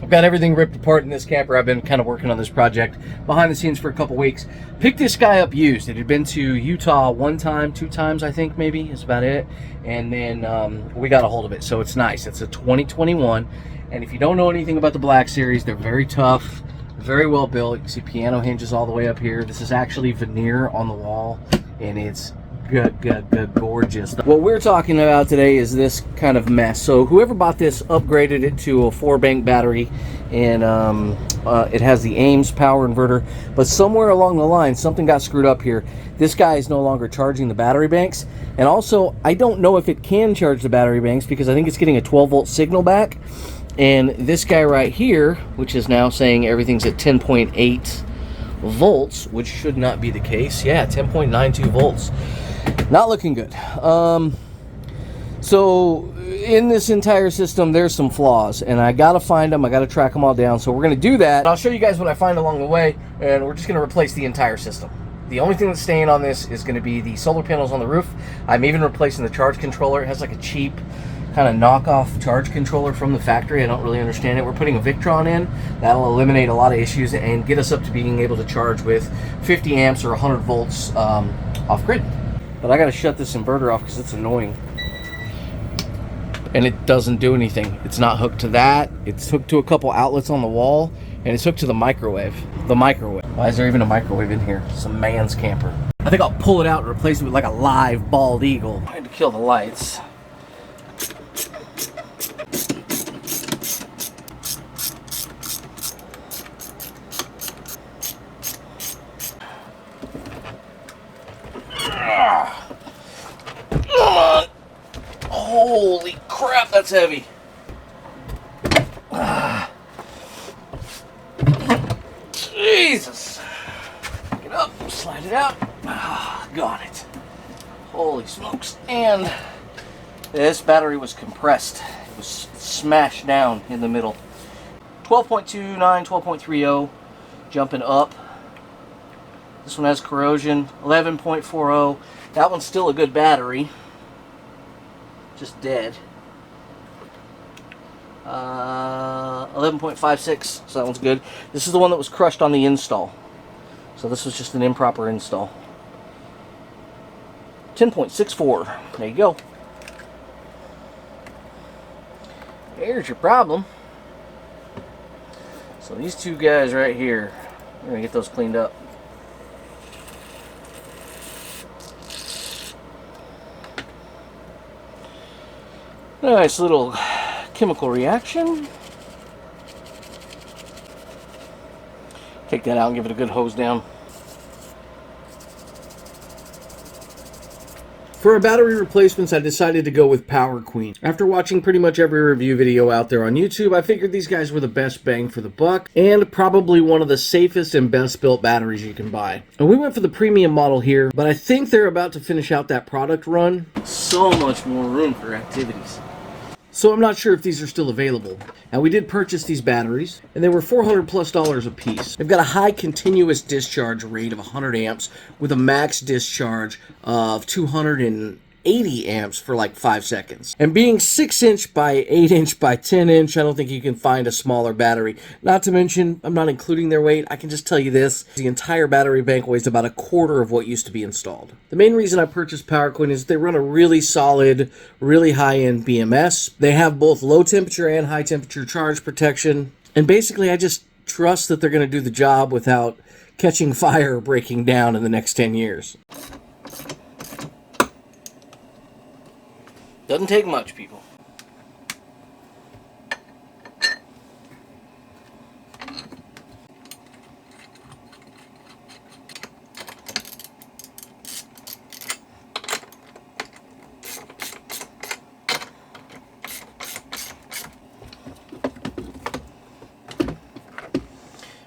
I've got everything ripped apart in this camper. I've been kind of working on this project behind the scenes for a couple weeks. Picked this guy up used. It had been to Utah one time, 2 times, I think maybe, is about it. And then we got a hold of it, so it's nice. It's a 2021, and if you don't know anything about the Black Series, they're very tough, very well built. You can see piano hinges all the way up here. This is actually veneer on the wall, and it's good, gorgeous. What we're talking about today is this kind of mess. So whoever bought this upgraded it to a 4-bank battery, and it has the Ames power inverter, but somewhere along the line something got screwed up here. This guy is no longer charging the battery banks, and also I don't know if it can charge the battery banks because I think it's getting a 12-volt signal back, and this guy right here, which is now saying everything's at 10.8 volts, which should not be the case. Yeah, 10.92 volts. Not looking good. So in this entire system, there's some flaws, and I gotta find them. I gotta track them all down. So we're gonna do that. I'll show you guys what I find along the way, and we're just gonna replace the entire system. The only thing that's staying on this is gonna be the solar panels on the roof. I'm even replacing the charge controller. It has like a cheap kind of knockoff charge controller from the factory. I don't really understand it. We're putting a Victron in. That'll eliminate a lot of issues and get us up to being able to charge with 50 amps or 100 volts off grid. But I gotta shut this inverter off because it's annoying. And it doesn't do anything. It's not hooked to that. It's hooked to a couple outlets on the wall, and it's hooked to the microwave. Why is there even a microwave in here? Some man's camper. I think I'll pull it out and replace it with like a live bald eagle. I had to kill the lights. Holy crap, that's heavy. Jesus. Get up, slide it out. Got it. Holy smokes. And this battery was compressed. It was smashed down in the middle. 12.29, 12.30, jumping up. This one has corrosion, 11.40. That one's still a good battery. Just dead. 11.56, so that one's good. This is the one that was crushed on the install. So this was just an improper install. 10.64. There you go. Here's your problem. So these two guys right here, we're gonna get those cleaned up. Nice little chemical reaction. Take that out and give it a good hose down. For our battery replacements, I decided to go with Power Queen. After watching pretty much every review video out there on YouTube, I figured these guys were the best bang for the buck and probably one of the safest and best built batteries you can buy. And we went for the premium model here, but I think they're about to finish out that product run. So much more room for activities. So I'm not sure if these are still available. Now we did purchase these batteries, and they were $400+ a piece. They've got a high continuous discharge rate of 100 amps with a max discharge of 280 amps for like 5 seconds. And being 6" by 8" by 10", I don't think you can find a smaller battery. Not to mention, I'm not including their weight. I can just tell you this, the entire battery bank weighs about a quarter of what used to be installed. The main reason I purchased Power Queen is they run a really solid, really high-end BMS. They have both low temperature and high temperature charge protection. And basically, I just trust that they're going to do the job without catching fire or breaking down in the next 10 years. Doesn't take much, people.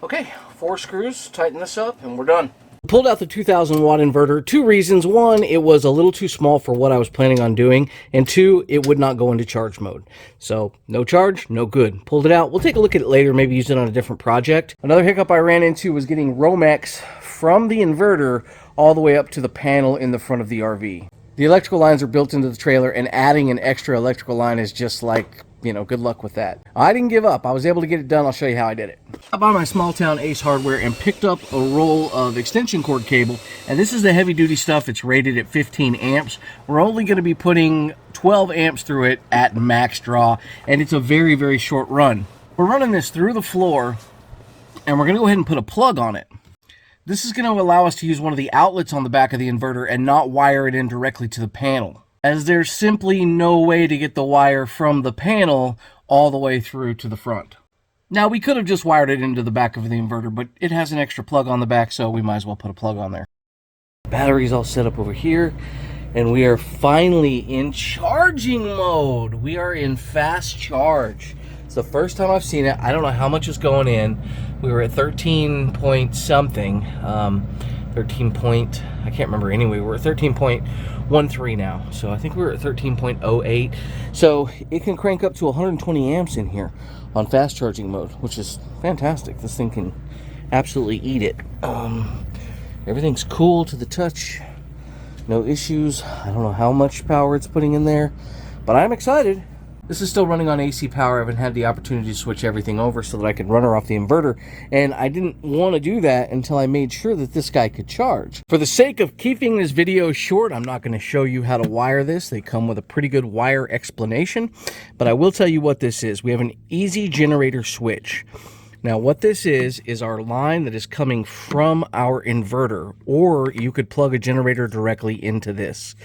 Okay, 4 screws, tighten this up, and we're done. Pulled out the 2000 watt inverter. 2 reasons. 1, it was a little too small for what I was planning on doing, and 2, it would not go into charge mode. So no charge, no good. Pulled it out. We'll take a look at it later, maybe use it on a different project. Another hiccup I ran into was getting Romex from the inverter all the way up to the panel in the front of the RV. The electrical lines are built into the trailer, and adding an extra electrical line is just like good luck with that. I didn't give up. I was able to get it done. I'll show you how I did it. I bought my small town Ace Hardware and picked up a roll of extension cord cable, and this is the heavy duty stuff. It's rated at 15 amps. We're only going to be putting 12 amps through it at max draw, and it's a very, very short run. We're running this through the floor, and we're going to go ahead and put a plug on it. This is going to allow us to use one of the outlets on the back of the inverter and not wire it in directly to the panel, as there's simply no way to get the wire from the panel all the way through to the front. Now, we could have just wired it into the back of the inverter, but it has an extra plug on the back, so we might as well put a plug on there. Battery's all set up over here, and we are finally in charging mode. We are in fast charge. It's the first time I've seen it. I don't know how much is going in. We were at 13 point something. I can't remember anyway. We're at 13.13 now. So I think we were at 13.08. So it can crank up to 120 amps in here on fast charging mode, which is fantastic. This thing can absolutely eat it. Everything's cool to the touch. No issues. I don't know how much power it's putting in there, but I'm excited. This is still running on AC power. I haven't had the opportunity to switch everything over so that I could run her off the inverter, and I didn't want to do that until I made sure that this guy could charge. For the sake of keeping this video short, I'm not going to show you how to wire this. They come with a pretty good wire explanation, but I will tell you what this is. We have an easy generator switch. Now, what this is our line that is coming from our inverter, or you could plug a generator directly into this.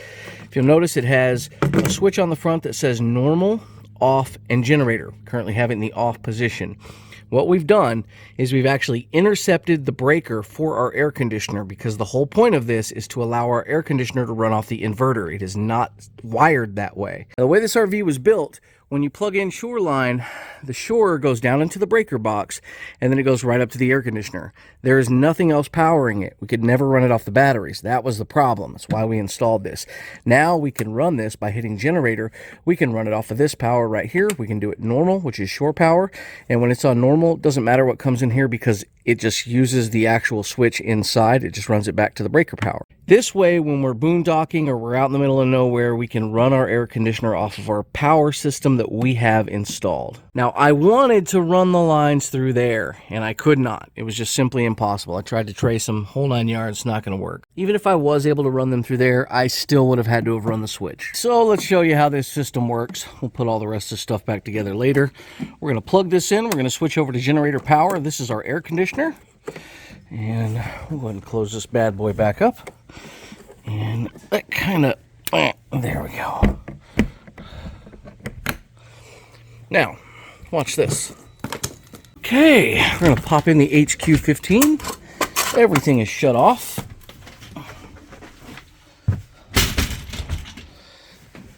If you'll notice, it has a switch on the front that says normal, off, and generator. Currently have it in the off position. What we've done is we've actually intercepted the breaker for our air conditioner, because the whole point of this is to allow our air conditioner to run off the inverter. It is not wired that way. Now, the way this RV was built, when you plug in Shoreline, the Shore goes down into the breaker box, and then it goes right up to the air conditioner. There is nothing else powering it. We could never run it off the batteries. That was the problem. That's why we installed this. Now we can run this by hitting generator. We can run it off of this power right here. We can do it normal, which is shore power. And when it's on normal, it doesn't matter what comes in here because it just uses the actual switch inside. It just runs it back to the breaker power. This way, when we're boondocking or we're out in the middle of nowhere, we can run our air conditioner off of our power system that we have installed. Now, I wanted to run the lines through there, and I could not. It was just simply impossible. I tried to trace them, whole 9 yards, not going to work. Even if I was able to run them through there, I still would have had to have run the switch. So let's show you how this system works. We'll put all the rest of the stuff back together later. We're going to plug this in. We're going to switch over to generator power. This is our air conditioner. And we'll go ahead and close this bad boy back up. And that kind of, there we go. Now, watch this. Okay, we're going to pop in the HQ15. Everything is shut off.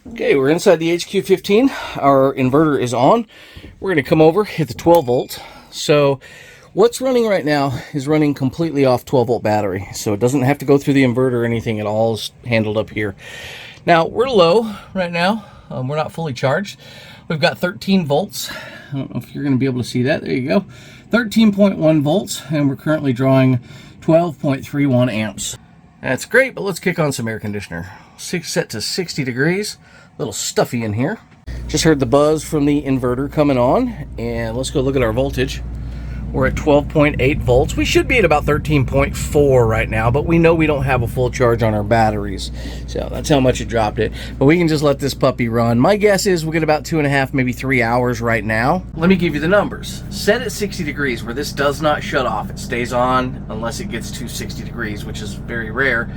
Okay, we're inside the HQ15. Our inverter is on. We're going to come over, hit the 12 volt. So what's running right now is running completely off 12 volt battery. So it doesn't have to go through the inverter or anything. It all is handled up here. Now, we're low right now. We're not fully charged. We've got 13 volts. I don't know if you're going to be able to see that. There you go. 13.1 volts, and we're currently drawing 12.31 amps. That's great, but let's kick on some air conditioner. Set to 60 degrees. A little stuffy in here. Just heard the buzz from the inverter coming on, and let's go look at our voltage. We're at 12.8 volts. We should be at about 13.4 right now, but we know we don't have a full charge on our batteries. So that's how much it dropped it. But we can just let this puppy run. My guess is we'll get about 2.5, maybe 3 hours right now. Let me give you the numbers. Set at 60 degrees where this does not shut off. It stays on unless it gets to 60 degrees, which is very rare.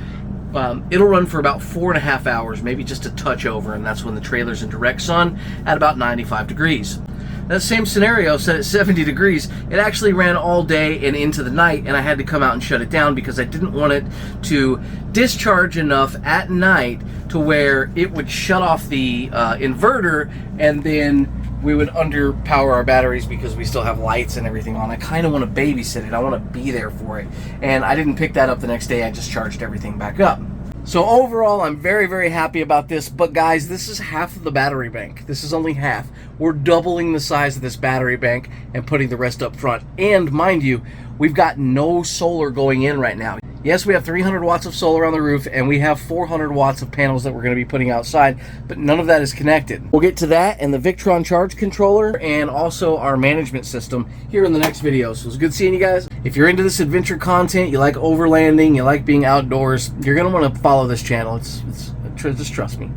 It'll run for about 4.5 hours, maybe just a touch over, and that's when the trailer's in direct sun at about 95 degrees. That same scenario set at 70 degrees, it actually ran all day and into the night, and I had to come out and shut it down because I didn't want it to discharge enough at night to where it would shut off the inverter, and then we would underpower our batteries because we still have lights and everything on. I kind of want to babysit it. I want to be there for it. And I didn't pick that up the next day. I just charged everything back up. So overall, I'm very, very happy about this. But guys, this is half of the battery bank. This is only half. We're doubling the size of this battery bank and putting the rest up front. And mind you, we've got no solar going in right now. Yes, we have 300 watts of solar on the roof, and we have 400 watts of panels that we're going to be putting outside, but none of that is connected. We'll get to that and the Victron charge controller and also our management system here in the next video. So it's good seeing you guys. If you're into this adventure content, you like overlanding, you like being outdoors, you're going to want to follow this channel. Just trust me,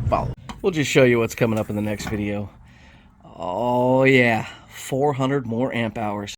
follow. We'll just show you what's coming up in the next video. Oh yeah, 400 more amp hours.